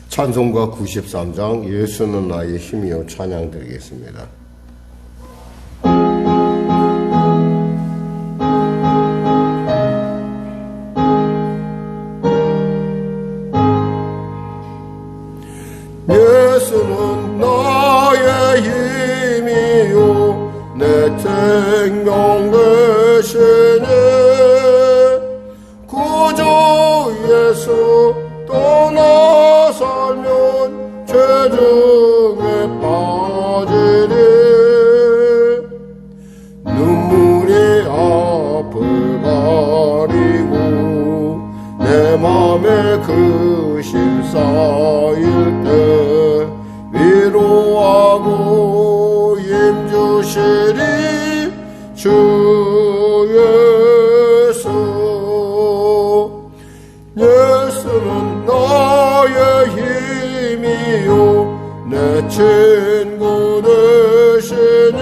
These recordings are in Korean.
찬송가 93장 예수는 나의 힘이요 찬양 드리겠습니다. 예수는 나의 힘이요 내 생명 되시네. 구주 예수 떠나 살면 죄중에 빠지리. 눈물이 앞을 가리고 내 맘에 근심 쌓일 때 위로하고 힘주시리 주 예수. 예수는 나의 힘이요 내 친구 되시니.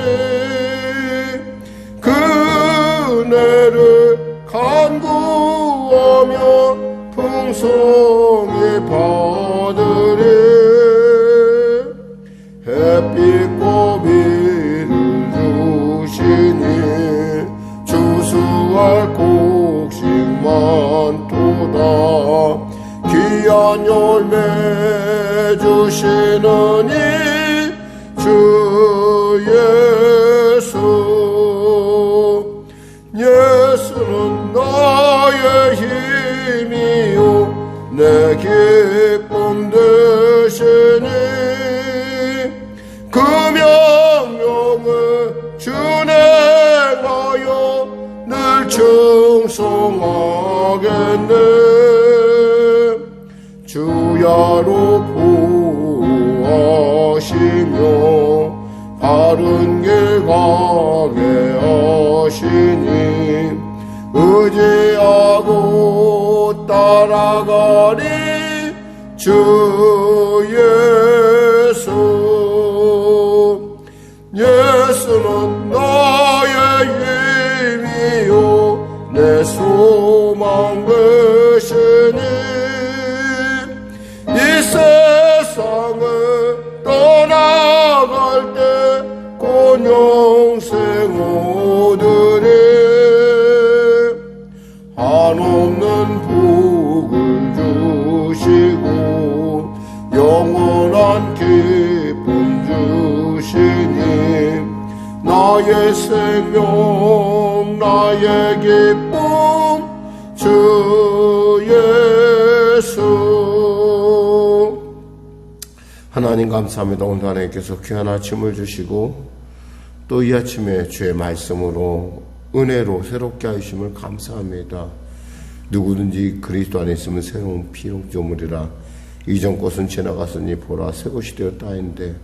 그네를 간구하며 풍성히 받으리. 햇빛과 비를 주시니 주수할 곡식 많도다. 귀한 열매 주시느니 주 예수. 예수는 나의 힘이요 내 기쁨 되시니. 그 명령을 준행하여 늘 충성하겠네. 주야로 보호하시며 바른 길 가게 하시니 의지하고 따라가리 주 예수. 예수는 나의 힘이요 내 소망 되시니. 이 세상을 떠나갈 때 곧 영생 얻으리. 한없는 복을 주시고 영원한 기쁨 주시니 나의 생명 나의 기쁨 주 예수. 하나님 감사합니다. 오늘 하나님께서 귀한 아침을 주시고 또 이 아침에 주의 말씀으로 은혜로 새롭게 하심을 감사합니다. 누구든지 그리스도 안에 있으면 새로운 피조물이라. 이전 것은 지나갔으니 보라 새 것이 되었다 하는데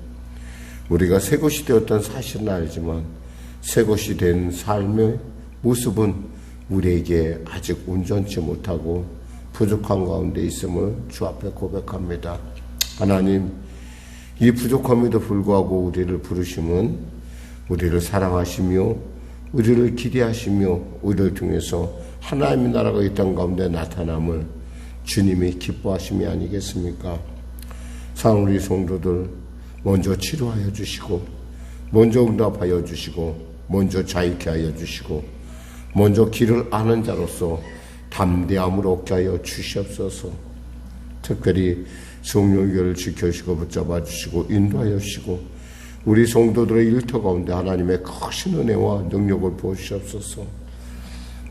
우리가 새 것이 되었다는 사실은 알지만 새 것이 된 삶의 모습은 우리에게 아직 온전치 못하고 부족한 가운데 있음을 주 앞에 고백합니다. 하나님, 이 부족함에도 불구하고 우리를 부르심은 우리를 사랑하시며 우리를 기대하시며 우리를 통해서 하나님의 나라가 이 땅 가운데 나타남을 주님이 기뻐하심이 아니겠습니까? 사랑하는 우리 성도들 먼저 치료하여 주시고 먼저 응답하여 주시고 먼저 자유케 하여 주시고 먼저 길을 아는 자로서 담대함을 얻게 하여 주시옵소서. 특별히 성령교를 지켜주시고 붙잡아 주시고 인도하여 주시고 우리 성도들의 일터 가운데 하나님의 크신 은혜와 능력을 부어주시옵소서.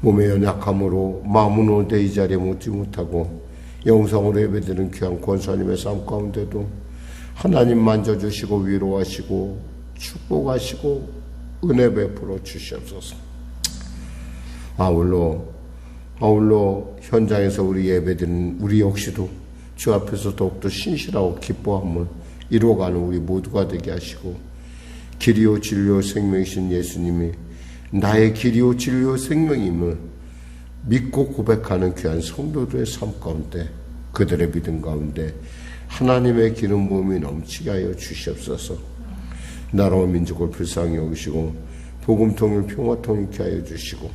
몸의 연약함으로 마음은 오대 이 자리에 묻지 못하고 영성으로 예배드리는 귀한 권사님의 삶 가운데도 하나님 만져주시고 위로하시고 축복하시고 은혜 베풀어 주시옵소서. 아울러 현장에서 우리 예배드리는 우리 역시도 주 앞에서 더욱더 신실하고 기뻐함을 이루어가는 우리 모두가 되게 하시고 길이요 진리요 생명이신 예수님이 나의 길이요 진리요 생명임을 믿고 고백하는 귀한 성도들의 삶 가운데 그들의 믿음 가운데 하나님의 기름 부음이 넘치게 하여 주시옵소서. 나라와 민족을 불쌍히 여기시고 복음 통일 평화 통일케 하여 주시고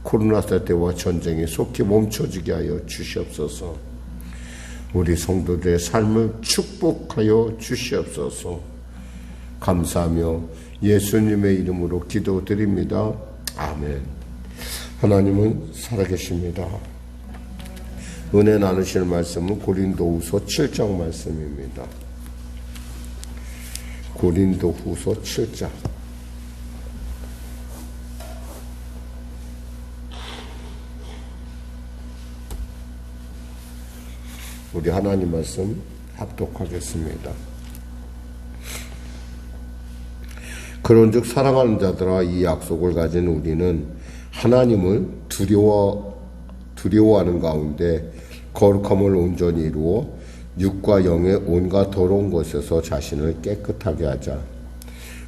코로나 사태와 전쟁이 속히 멈춰지게 하여 주시옵소서. 우리 성도들의 삶을 축복하여 주시옵소서. 감사하며 예수님의 이름으로 기도드립니다. 아멘. 하나님은 살아계십니다. 은혜 나누실 말씀은 고린도후서 7장 말씀입니다. 고린도후서 7장. 우리 하나님 말씀 합독하겠습니다. 그런즉 사랑하는 자들아, 이 약속을 가진 우리는 하나님을 두려워하는 가운데 거룩함을 온전히 이루어 육과 영의 온갖 더러운 것에서 자신을 깨끗하게 하자.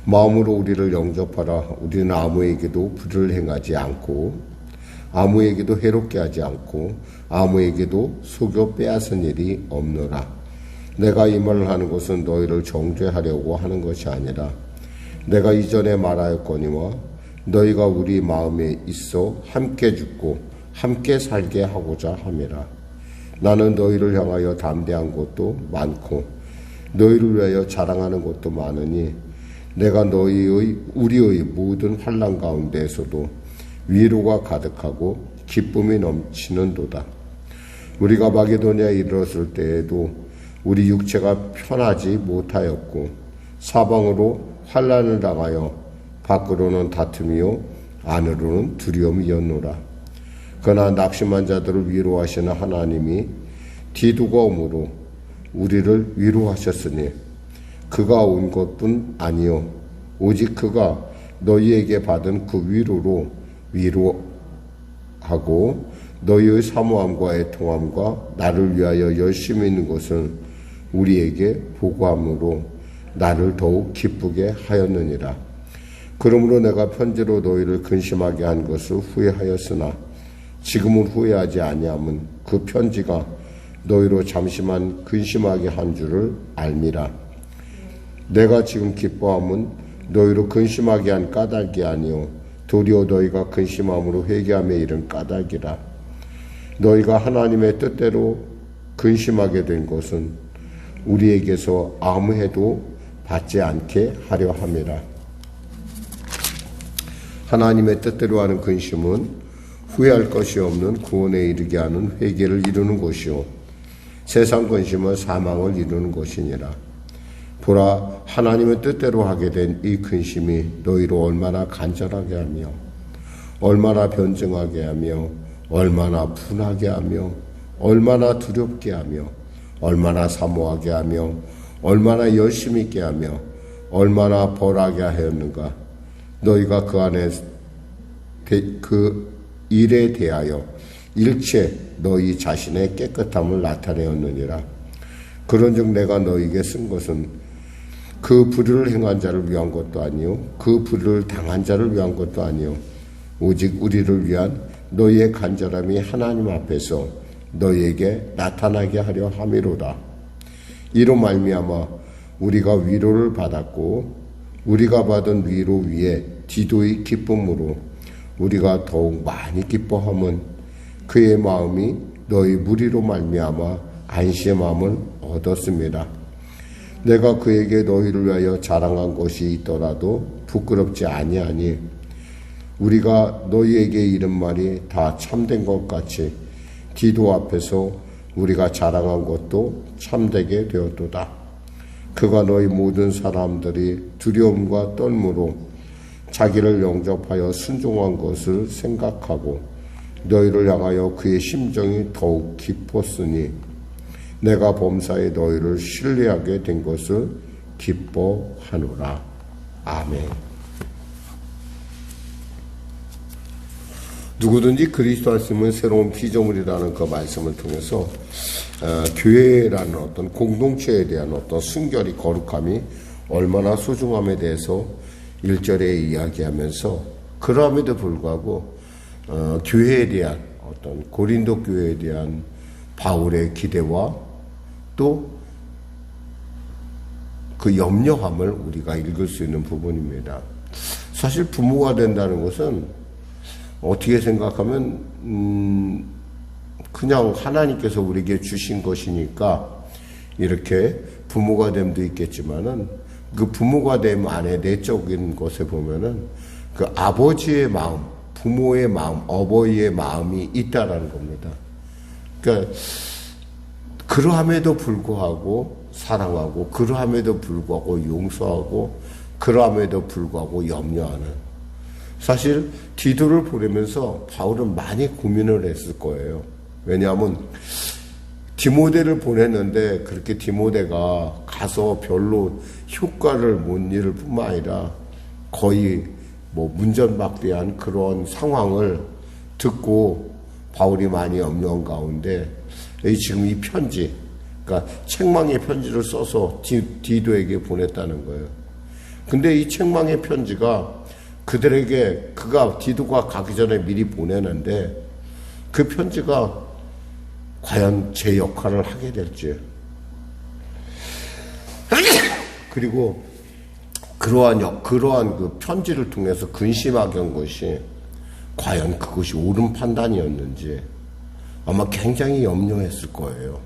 마음으로 우리를 영접하라. 우리는 아무에게도 불을 행하지 않고 아무에게도 해롭게 하지 않고 아무에게도 속여 빼앗은 일이 없노라. 내가 이 말을 하는 것은 너희를 정죄하려고 하는 것이 아니라 내가 이전에 말하였거니와 너희가 우리 마음에 있어 함께 죽고 함께 살게 하고자 함이라. 나는 너희를 향하여 담대한 것도 많고 너희를 위하여 자랑하는 것도 많으니 내가 우리의 모든 환난 가운데에서도 위로가 가득하고 기쁨이 넘치는도다. 우리가 마게도냐에 이르렀을 때에도 우리 육체가 편하지 못하였고 사방으로 환난을 당하여 밖으로는 다툼이요 안으로는 두려움이었노라. 그러나 낙심한 자들을 위로하시는 하나님이 디도가 오므로 우리를 위로하셨으니 그가 온 것뿐 아니요 오직 그가 너희에게 받은 그 위로로 위로하고 너희의 사모함과 애통함과 나를 위하여 열심히 있는 것을 우리에게 보고함으로 나를 더욱 기쁘게 하였느니라. 그러므로 내가 편지로 너희를 근심하게 한 것을 후회하였으나 지금은 후회하지 아니함은 그 편지가 너희로 잠시만 근심하게 한 줄을 알미라. 내가 지금 기뻐함은 너희로 근심하게 한 까닭이 아니요 도리어 너희가 근심함으로 회개함에 이른 까닭이라. 너희가 하나님의 뜻대로 근심하게 된 것은 우리에게서 아무 해도 받지 않게 하려 함이라. 하나님의 뜻대로 하는 근심은 후회할 것이 없는 구원에 이르게 하는 회개를 이루는 것이요 세상 근심은 사망을 이루는 것이니라. 보라, 하나님의 뜻대로 하게 된 이 근심이 너희로 얼마나 간절하게 하며 얼마나 변증하게 하며 얼마나 분하게 하며 얼마나 두렵게 하며 얼마나 사모하게 하며 얼마나 열심히 있게 하며 얼마나 벌하게 하였는가. 너희가 그 안에 그 일에 대하여 일체 너희 자신의 깨끗함을 나타내었느니라. 그런즉 내가 너희에게 쓴 것은 그 불의를 행한 자를 위한 것도 아니요 그 불의를 당한 자를 위한 것도 아니요 오직 우리를 위한 너희의 간절함이 하나님 앞에서 너희에게 나타나게 하려 함이로다. 이로 말미암아 우리가 위로를 받았고 우리가 받은 위로 위에 디도의 기쁨으로 우리가 더욱 많이 기뻐함은 그의 마음이 너희 무리로 말미암아 안시의 마음을 얻었습니다. 내가 그에게 너희를 위하여 자랑한 것이 있더라도 부끄럽지 아니하니 우리가 너희에게 이른 말이 다 참된 것 같이 디도 앞에서 우리가 자랑한 것도 참되게 되었도다. 그가 너희 모든 사람들이 두려움과 떨므로 자기를 영접하여 순종한 것을 생각하고 너희를 향하여 그의 심정이 더욱 깊었으니 내가 범사에 너희를 신뢰하게 된 것을 기뻐하노라. 아멘. 누구든지 그리스도 안에서는 새로운 피조물이라는 그 말씀을 통해서 교회라는 어떤 공동체에 대한 어떤 순결이 거룩함이 얼마나 소중함에 대해서 1절에 이야기하면서 그럼에도 불구하고 교회에 대한 어떤 고린도 교회에 대한 바울의 기대와 또 그 염려함을 우리가 읽을 수 있는 부분입니다. 사실 부모가 된다는 것은 어떻게 생각하면 그냥 하나님께서 우리에게 주신 것이니까 이렇게 부모가 됨도 있겠지만은 그 부모가 됨 안에 내적인 것에 보면은 그 아버지의 마음, 부모의 마음, 어버이의 마음이 있다라는 겁니다. 그러니까 그러함에도 불구하고 사랑하고, 그러함에도 불구하고 용서하고, 그러함에도 불구하고 염려하는. 사실 디도를 보내면서 바울은 많이 고민을 했을 거예요. 왜냐하면 디모데를 보냈는데 그렇게 디모데가 가서 별로 효과를 못 이룰 뿐만 아니라 거의 뭐 문전박대한 그런 상황을 듣고 바울이 많이 염려한 가운데 지금 이 편지, 그러니까 책망의 편지를 써서 디도에게 보냈다는 거예요. 근데 이 책망의 편지가 그들에게, 디도가 가기 전에 미리 보내는데 그 편지가 과연 제 역할을 하게 될지, 그리고 그러한 그 편지를 통해서 근심하게 한 것이 과연 그것이 옳은 판단이었는지 아마 굉장히 염려했을 거예요.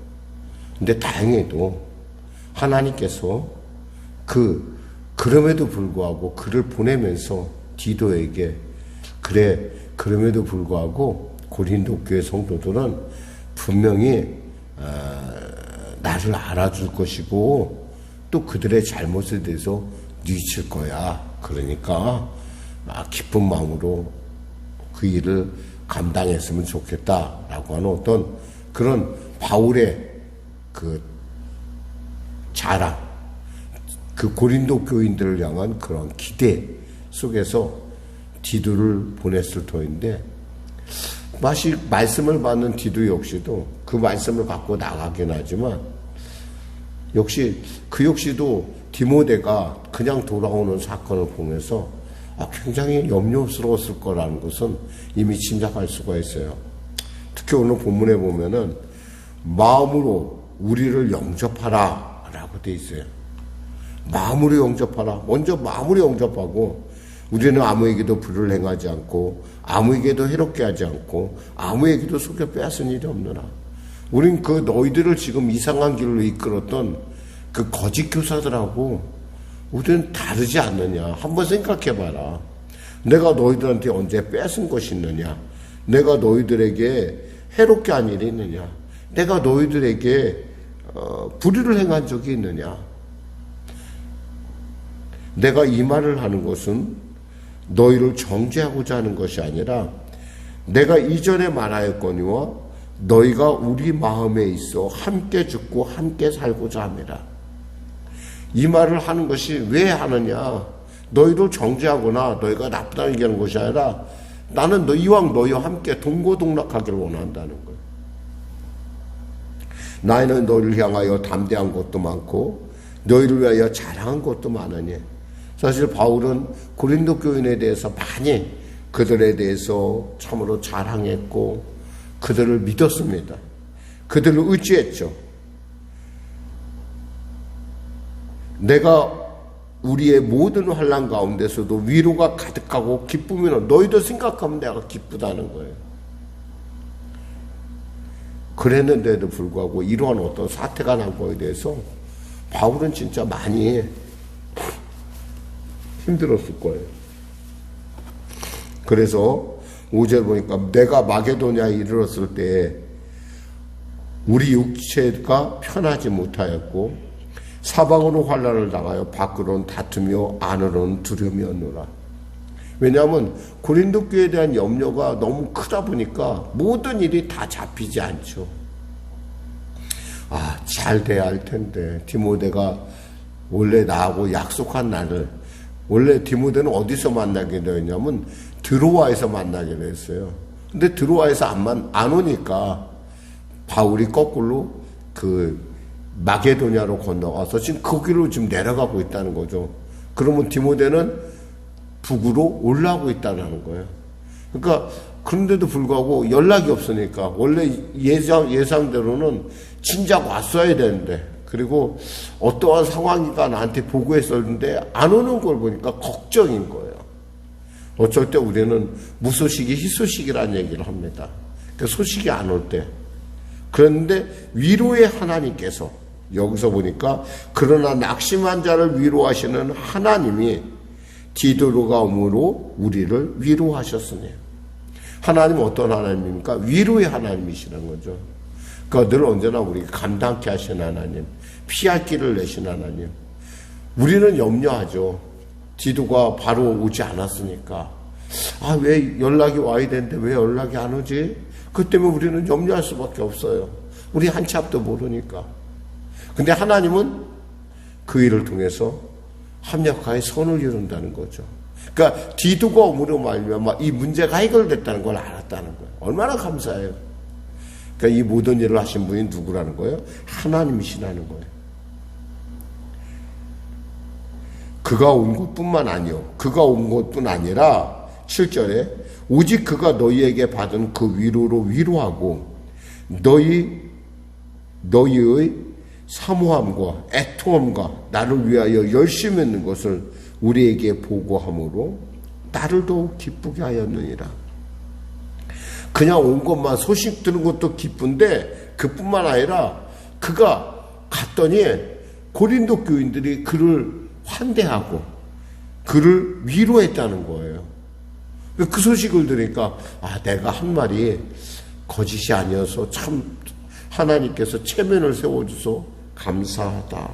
근데 다행히도 하나님께서 그럼에도 불구하고 그를 보내면서 디도에게, 그래, 그럼에도 불구하고 고린도 교회 성도들은 분명히 나를 알아줄 것이고 또 그들의 잘못에 대해서 뉘칠 거야. 그러니까 기쁜 마음으로 그 일을 감당했으면 좋겠다라고 하는 어떤 그런 바울의 그 자랑, 그 고린도 교인들을 향한 그런 기대 속에서 디도를 보냈을 터인데, 말씀을 받는 디도 역시도 그 말씀을 갖고 나가긴 하지만 그 역시도 디모데가 그냥 돌아오는 사건을 보면서 굉장히 염려스러웠을 거라는 것은 이미 짐작할 수가 있어요. 특히 오늘 본문에 보면은 마음으로 우리를 영접하라 라고 돼 있어요. 마음으로 영접하라. 먼저 마음으로 영접하고, 우리는 아무에게도 불을 행하지 않고 아무에게도 해롭게 하지 않고 아무에게도 속여 빼앗은 일이 없느라. 우린 그 너희들을 지금 이상한 길로 이끌었던 그 거짓 교사들하고 우리는 다르지 않느냐. 한번 생각해봐라. 내가 너희들한테 언제 뺏은 것이 있느냐. 내가 너희들에게 해롭게 한 일이 있느냐. 내가 너희들에게 불의를 행한 적이 있느냐. 내가 이 말을 하는 것은 너희를 정죄하고자 하는 것이 아니라 내가 이전에 말하였거니와 너희가 우리 마음에 있어 함께 죽고 함께 살고자 합니다. 이 말을 하는 것이 왜 하느냐. 너희를 정죄하거나 너희가 나쁘다는 얘기하는 것이 아니라 나는 이왕 너희와 함께 동고동락하기를 원한다는 거예요. 나는 너희를 향하여 담대한 것도 많고 너희를 위하여 자랑한 것도 많으니. 사실 바울은 고린도 교인에 대해서 많이 그들에 대해서 참으로 자랑했고 그들을 믿었습니다. 그들을 의지했죠. 내가 우리의 모든 환난 가운데서도 위로가 가득하고 기쁨이는 너희도 생각하면 내가 기쁘다는 거예요. 그랬는데도 불구하고 이러한 어떤 사태가 난 거에 대해서 바울은 진짜 많이 힘들었을 거예요. 그래서 5절 보니까 내가 마게도냐에 이르렀을 때 우리 육체가 편하지 못하였고 사방으로 환난을 당하여 밖으로는 다투며 안으로는 두려움이었노라. 왜냐하면 고린도 교회에 대한 염려가 너무 크다 보니까 모든 일이 다 잡히지 않죠. 잘 돼야 할 텐데 디모데가 원래 나하고 약속한 날을, 원래 디모데는 어디서 만나기로 했냐면 드로아에서 만나기로 했어요. 근데 드로아에서 안 오니까 바울이 거꾸로 그 마게도냐로 건너와서 지금 거기로 지금 내려가고 있다는 거죠. 그러면 디모데는 북으로 올라오고 있다는 거예요. 그러니까 그런데도 불구하고 연락이 없으니까 원래 예상대로는 진작 왔어야 되는데, 그리고 어떠한 상황이가 나한테 보고했었는데 안 오는 걸 보니까 걱정인 거예요. 어쩔 때 우리는 무소식이 희소식이라는 얘기를 합니다. 그러니까 소식이 안 올 때 그런데 위로의 하나님께서 여기서 보니까 그러나 낙심한 자를 위로하시는 하나님이 디도로가 오므로 우리를 위로하셨으니. 하나님은 어떤 하나님입니까? 위로의 하나님이시라는 거죠. 그러니까 늘 언제나 우리가 감당케 하신 하나님, 피할 길을 내신 하나님. 우리는 염려하죠. 디도가 바로 오지 않았으니까. 왜 연락이 와야 되는데 왜 연락이 안 오지? 그 때문에 우리는 염려할 수밖에 없어요. 우리 한치 앞도 모르니까. 근데 하나님은 그 일을 통해서 합력하여 선을 이룬다는 거죠. 그러니까 디도가 오므로 말미암아 이 문제가 해결됐다는 걸 알았다는 거예요. 얼마나 감사해요. 그러니까 이 모든 일을 하신 분이 누구라는 거예요? 하나님이시라는 거예요. 그가 온 것뿐만 아니요. 그가 온 것뿐 아니라 7절에 오직 그가 너희에게 받은 그 위로로 위로하고 너희의 사모함과 애통함과 나를 위하여 열심히 있는 것을 우리에게 보고함으로 나를 더욱 기쁘게 하였느니라. 그냥 온 것만 소식 들은 것도 기쁜데 그뿐만 아니라 그가 갔더니 고린도 교인들이 그를 환대하고 그를 위로했다는 거예요. 그 소식을 들으니까 내가 한 말이 거짓이 아니어서 참 하나님께서 체면을 세워주소 감사하다.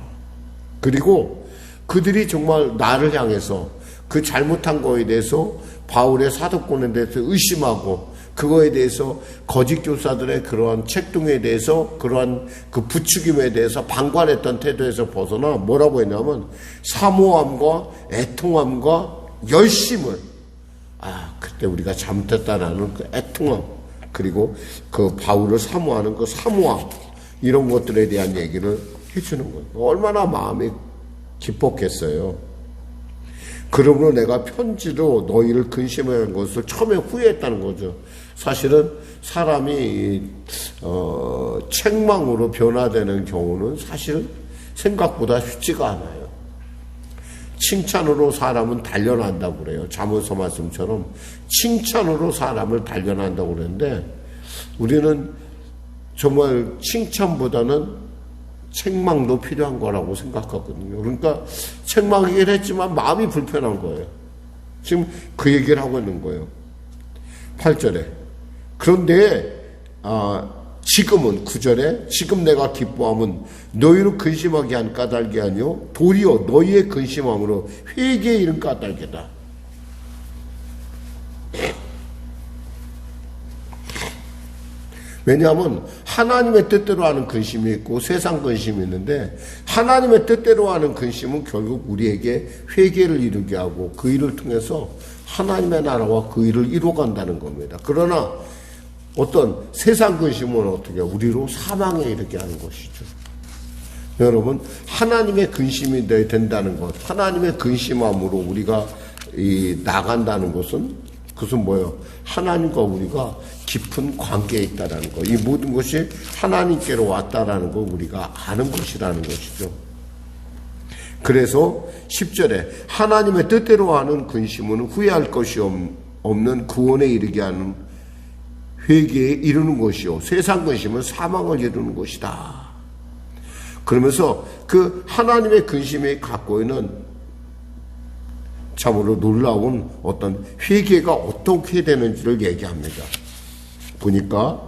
그리고 그들이 정말 나를 향해서 그 잘못한 거에 대해서 바울의 사도권에 대해서 의심하고 그거에 대해서 거짓 교사들의 그러한 책동에 대해서 그러한 그 부추김에 대해서 방관했던 태도에서 벗어나 뭐라고 했냐면 사모함과 애통함과 열심을 그때 우리가 잘못했다라는 그 애통함 그리고 그 바울을 사모하는 그 사모함 이런 것들에 대한 얘기를 해주는 거예요. 얼마나 마음이 기뻤겠어요. 그러므로 내가 편지로 너희를 근심하는 것을 처음에 후회했다는 거죠. 사실은 사람이 책망으로 변화되는 경우는 사실 생각보다 쉽지가 않아요. 칭찬으로 사람은 단련한다고 그래요. 잠언서 말씀처럼 칭찬으로 사람을 단련한다고 그러는데 우리는 정말 칭찬보다는 책망도 필요한 거라고 생각하거든요. 그러니까 책망이긴 했지만 마음이 불편한 거예요. 지금 그 얘기를 하고 있는 거예요. 8절에 그런데 지금은 9절에 지금 내가 기뻐함은 너희로 근심하게 한 까닭이 아니요 도리어 너희의 근심함으로 회개에 이른 까닭이다. 왜냐하면 하나님의 뜻대로 하는 근심이 있고 세상 근심이 있는데 하나님의 뜻대로 하는 근심은 결국 우리에게 회개를 이루게 하고 그 일을 통해서 하나님의 나라와 그 일을 이루어간다는 겁니다. 그러나 어떤 세상 근심은 어떻게 우리로 사망에 이르게 하는 것이죠. 여러분 하나님의 근심이 된다는 것 하나님의 근심함으로 우리가 나간다는 것은 그것은 뭐예요? 하나님과 우리가 깊은 관계에 있다라는 것. 이 모든 것이 하나님께로 왔다라는 걸 우리가 아는 것이라는 것이죠. 그래서 10절에 하나님의 뜻대로 하는 근심은 후회할 것이 없는 구원에 이르게 하는 회개에 이르는 것이요. 세상 근심은 사망을 이루는 것이다. 그러면서 그 하나님의 근심이 갖고 있는 참으로 놀라운 어떤 회개가 어떻게 되는지를 얘기합니다. 보니까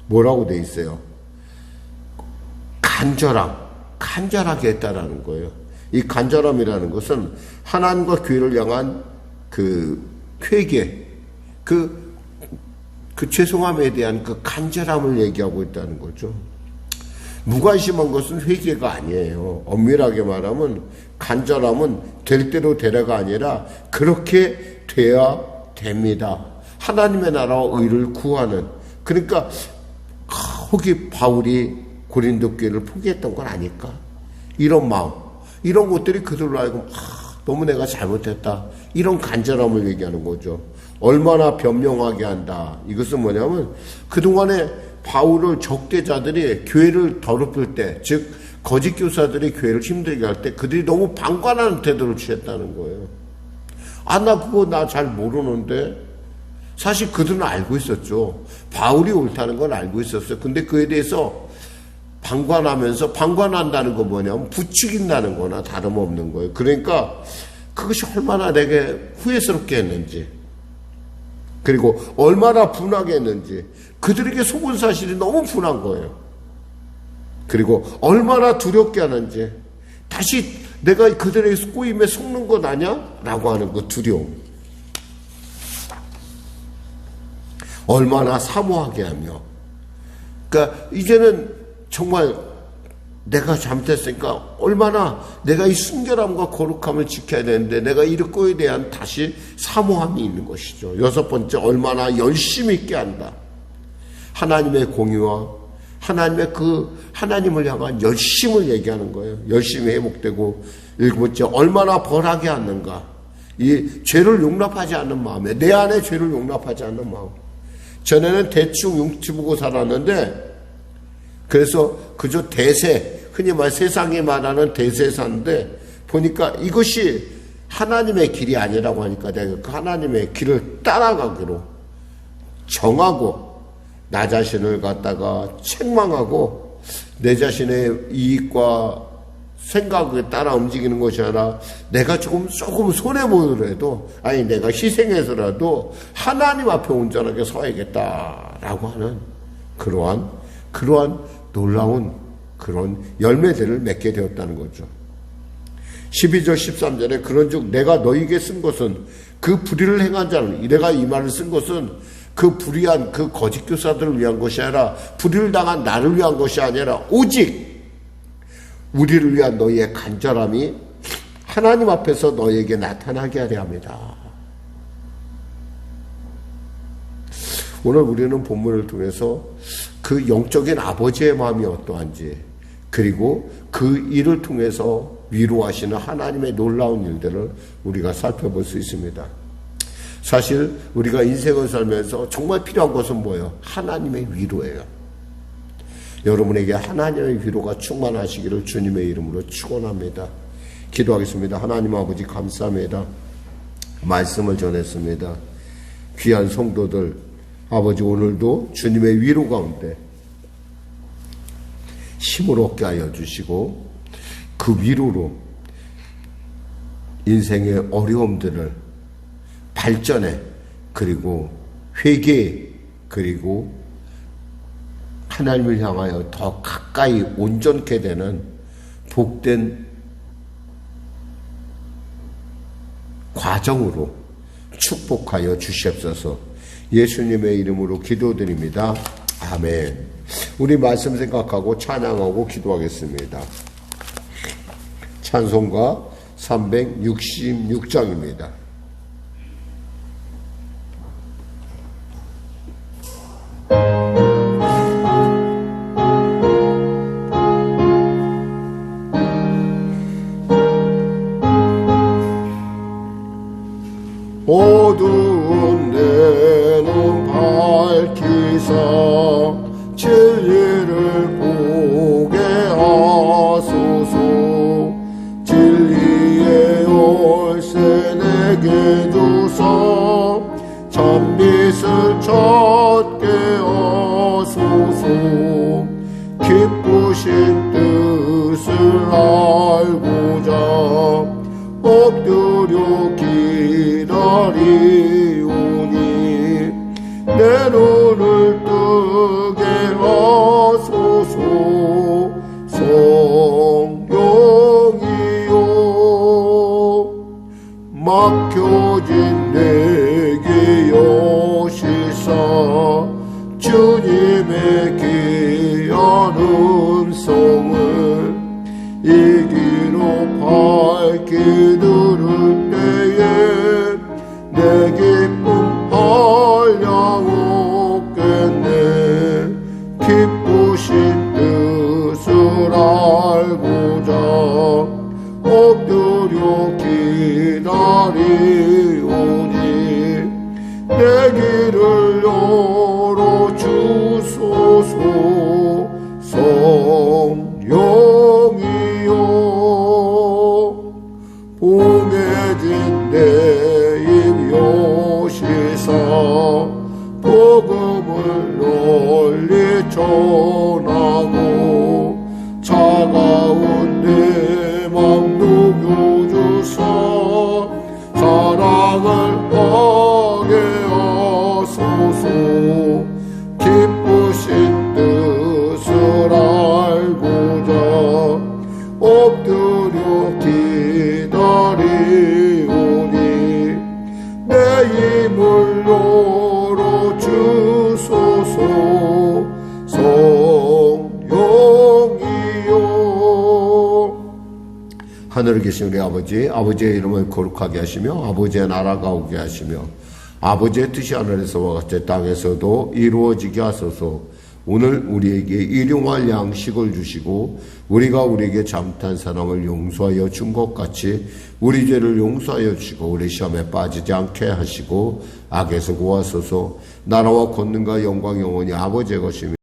뭐라고 돼 있어요? 간절하게 했다라는 거예요. 이 간절함이라는 것은 하나님과 교회를 향한 그 회개, 그 죄송함에 대한 그 간절함을 얘기하고 있다는 거죠. 무관심한 것은 회개가 아니에요. 엄밀하게 말하면 간절함은 될 대로 되라가 아니라 그렇게 돼야 됩니다. 하나님의 나라와 의를 구하는. 그러니까 혹이 바울이 고린도 교회를 포기했던 건 아닐까? 이런 마음, 이런 것들이 그들로 알고 너무 내가 잘못했다. 이런 간절함을 얘기하는 거죠. 얼마나 변명하게 한다. 이것은 뭐냐면 그동안에 바울을 적대자들이 교회를 더럽힐 때, 즉 거짓 교사들이 교회를 힘들게 할 때 그들이 너무 방관하는 태도를 취했다는 거예요. 나 그거 나 잘 모르는데 사실 그들은 알고 있었죠. 바울이 옳다는 걸 알고 있었어요. 근데 그에 대해서 방관하면서, 방관한다는 건 뭐냐면 부추긴다는 거나 다름없는 거예요. 그러니까 그것이 얼마나 내게 후회스럽게 했는지, 그리고 얼마나 분하게 했는지, 그들에게 속은 사실이 너무 분한 거예요. 그리고 얼마나 두렵게 하는지, 다시 내가 그들의 꼬임에 속는 것 아냐? 라고 하는 그 두려움. 얼마나 사모하게 하며, 그러니까 이제는 정말 내가 잘못했으니까 얼마나 내가 이 순결함과 거룩함을 지켜야 되는데 내가 이 거에 대한 다시 사모함이 있는 것이죠. 여섯 번째, 얼마나 열심히 있게 한다. 하나님의 공의와 하나님의 하나님을 향한 열심을 얘기하는 거예요. 열심히 회복되고, 일곱 번째, 얼마나 벌하게 하는가. 이 죄를 용납하지 않는 마음에, 내 안에 죄를 용납하지 않는 마음. 전에는 대충 눈치 보고 살았는데, 그래서 그저 대세, 흔히 세상에 말하는 대세사인데, 보니까 이것이 하나님의 길이 아니라고 하니까 내가 그 하나님의 길을 따라가기로 정하고, 나 자신을 갖다가 책망하고, 내 자신의 이익과 생각에 따라 움직이는 것이 아니라 내가 조금 손해보더라도, 아니 내가 희생해서라도 하나님 앞에 온전하게 서야겠다라고 하는 그러한 놀라운 그런 열매들을 맺게 되었다는 거죠. 12절 13절에 그런즉 내가 너희에게 쓴 것은 그 불의를 행한 자는, 내가 이 말을 쓴 것은 그 불의한 그 거짓 교사들을 위한 것이 아니라, 불의를 당한 나를 위한 것이 아니라 오직 우리를 위한 너희의 간절함이 하나님 앞에서 너희에게 나타나게 하려 합니다. 오늘 우리는 본문을 통해서 그 영적인 아버지의 마음이 어떠한지, 그리고 그 일을 통해서 위로하시는 하나님의 놀라운 일들을 우리가 살펴볼 수 있습니다. 사실 우리가 인생을 살면서 정말 필요한 것은 뭐예요? 하나님의 위로예요. 여러분에게 하나님의 위로가 충만하시기를 주님의 이름으로 축원합니다. 기도하겠습니다. 하나님 아버지 감사합니다. 말씀을 전했습니다. 귀한 성도들, 아버지 오늘도 주님의 위로 가운데 힘을 얻게 하여 주시고, 그 위로로 인생의 어려움들을 발전에, 그리고 회개에, 그리고 하나님을 향하여 더 가까이 온전케 되는 복된 과정으로 축복하여 주시옵소서. 예수님의 이름으로 기도드립니다. 아멘. 우리 말씀 생각하고 찬양하고 기도하겠습니다. 찬송가 366장입니다. 어두운 내 눈 밝히사 진리를 보게 하소서. 진리의 열쇠 내게 주사 참빛을 찾게 하소서. 기쁘신 뜻을 알고자 엎드려 기다리오니 내 눈을 뜨게 하소서. 성령이여 막혀진 내게 여시사 주님의 귀한 음성을 이 귀로 밝히 들을 때에 내 기쁨 한량 없겠네. 기쁘신 뜻을 알고자 엎드려 기다리오니 내 길을 열어주소서. 성령이여 봉해진 내 입 여시사 하늘에 계신 우리 아버지, 아버지의 이름을 거룩하게 하시며 아버지의 나라가 오게 하시며 아버지의 뜻이 하늘에서와 같이 땅에서도 이루어지게 하소서. 오늘 우리에게 일용할 양식을 주시고 우리가 우리에게 잘못한 사람을 용서하여 준 것 같이 우리 죄를 용서하여 주시고 우리 시험에 빠지지 않게 하시고 악에서 구하소서. 나라와 권능과 영광 영원히 아버지의 것이며